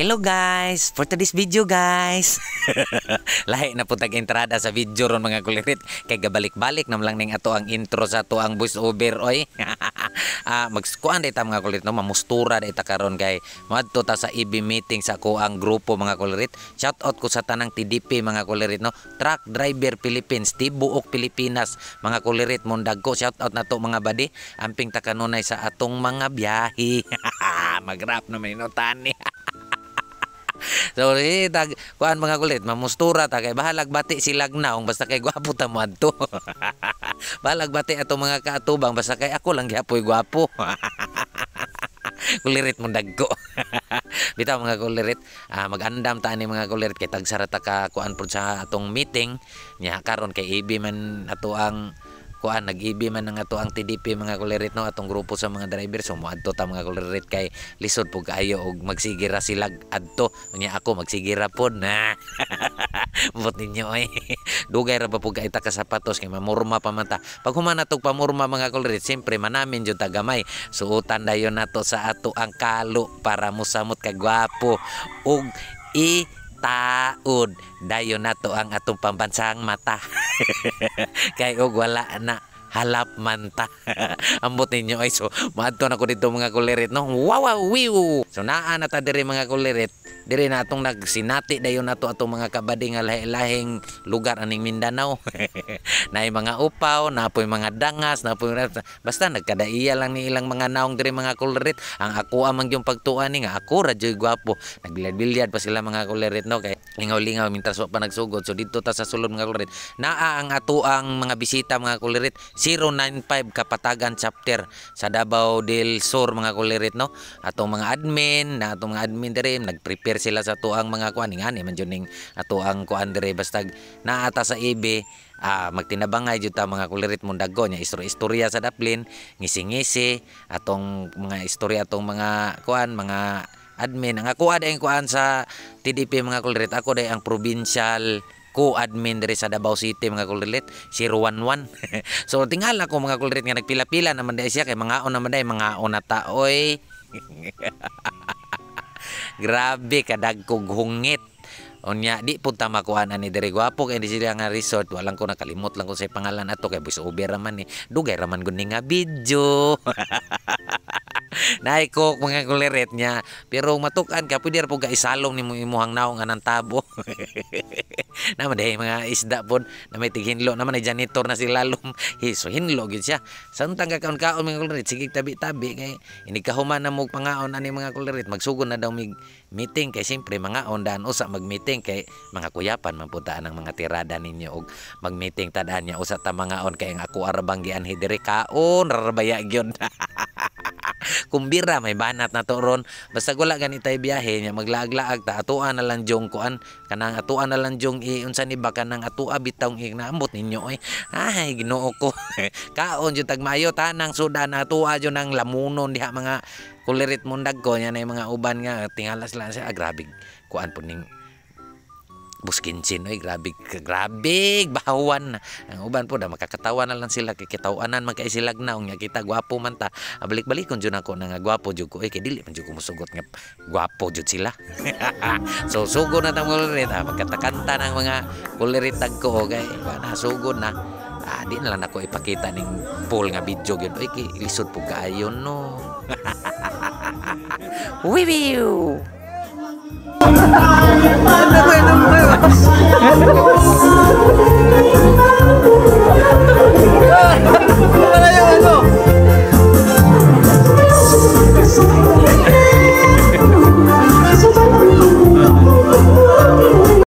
Hello guys, for today's video guys. Lahi na po tag-entrada sa video ron mga kulirit. Kay gabalik-balik nam lang ning ato ang intro sa ato ang voice over oy. Magkuan dayta mga kulirit no, mamustura dayta karon kay moadto ta sa EB meeting sa ko ang grupo mga kulirit. Shout out ko sa tanang TDP mga kulirit no. Truck Driver Philippines, tibuok Pilipinas mga kulirit mundag ko. Shout out nato mga badi. Amping ta kanunay sa atong mga biyahe. Mag-rap na minutan ni. So tag kuan mga kulit mamustura ta kay bahalag bati silag naong basta kay gwapo ta mo adto. Bahalag bati ato mga kaatubang basta kay ako lang gihapoy gwapo. Kulirit mo dagko. Bitaw mga kulirit, magandam ta ni mga kulirit kay tagsara ta ka kuan pud sa atong meeting nya karon kay EB man ato ang kuan nag-EB man nga to ang TDP mga kulirit no atong grupo sa mga driver so moadto ta mga kulirit kay lisod pug kaayo og magsigira sila adto unya ako magsigira pod na. Bot ninyo ay dugay ra pa pug kaita ka sapatos kay mamurma pa man ta pag human natog pamurma mga kulirit siyempre manamin jud ta gamay suotan dayon nato sa ato ang kalo para musamot kay gwapo ug taod dayon nato ang atong pambansang mata. Kay og wala na halap manta. Ambot ninyo ay so maadto na ko dito mga kulirit no. Wow wiw. So naa na ta diri mga kulirit. Diri na atong nagsinati dayon nato atong mga kabady nga lahi-lahing lugar aning Mindanao. Naay mga upaw, napoy mga dangas, napoy basta nagkadaiya lang ni ilang mga naong diri mga kulirit. Ang ako amang yung pagtuan ni nga ako ra joy gwapo. Nagbilyad-bilyad pa sila mga kulirit no kay lingaw-lingaw mintas wa pa nagsugod. So dito ta sa sulod mga kulirit. Naa ang ato ang mga bisita mga kulirit 095 Kapatagan chapter sa Davao del Sur mga kulirit no. Atong mga admin, na atong mga admin diri nagprepare sila sa tuang mga kuan ngani man jud ning ato ang kuan diri basta naata sa EB magtinabangay jud ta mga kulirit mundago nya istorya sa daplin ngisi-ngisi atong mga istorya atong mga kuan mga admin ang ako ada ang kuan sa TDP mga kulirit ako day ang provincial co-admin diri sa Davao City mga kulirit 011. So tingala ko mga kulirit nga nagpila-pila naman day siya kay mga naman day mga na taoy. Grabe kadagkog hungit. Onya di pud ta makuan ani diri gwapo kay di sila nga resort walang ko nakalimot lang ko sa pangalan ato kay voice over raman ni dugay raman gud nga video. Naay ko mga kulirit niya pero matukan ka pwede ra pud ka isalong nimo imuhang naong anang tabo. Naman day mga isda pod na may tighinlo naman ay janitor na sila lum hiso hinlo gid siya samtang ka kaon mga kulirit sige tabi-tabi kay ini kahuman na mo pangaon ani mga kulirit magsugod na daw mig meeting kay siyempre mga ondan usa mag-meeting kay mga kuyapan man putaan ang mga tirada ninyo og mag-meeting tadaan niya usa ta mga on kay ang ako arabang gianhi diri kaon rarbaya gyud. Kumbira may banat na to ron basta wala ganitay biyahe nya maglaag-laag ta atuan na lang jong kuan kanang atuan na lang jong unsa ni ba kanang atua bitawng ignaambot ninyo ay Ginoo ko. Kaon jud tagmayo tanang sudan atua jud nang lamunon diha mga kulirit mundag ko nya na mga uban nga tingala sila sa grabe kuan pud ning buskinsin oy grabe bahawan ang uban po da makakatawa na lang sila kay kitawanan man kay silag naong nya kita gwapo man ta balik-balikon jud nako nga gwapo jud ko kay dili man jud ko musugot nga gwapo jud sila. So sugod na ta kulirit magkatakanta ng mga kulirit tagko kay na sugod na di na lang ako ipakita ning full nga video gyud oy kay lisod po kaayo no. Wiwiw.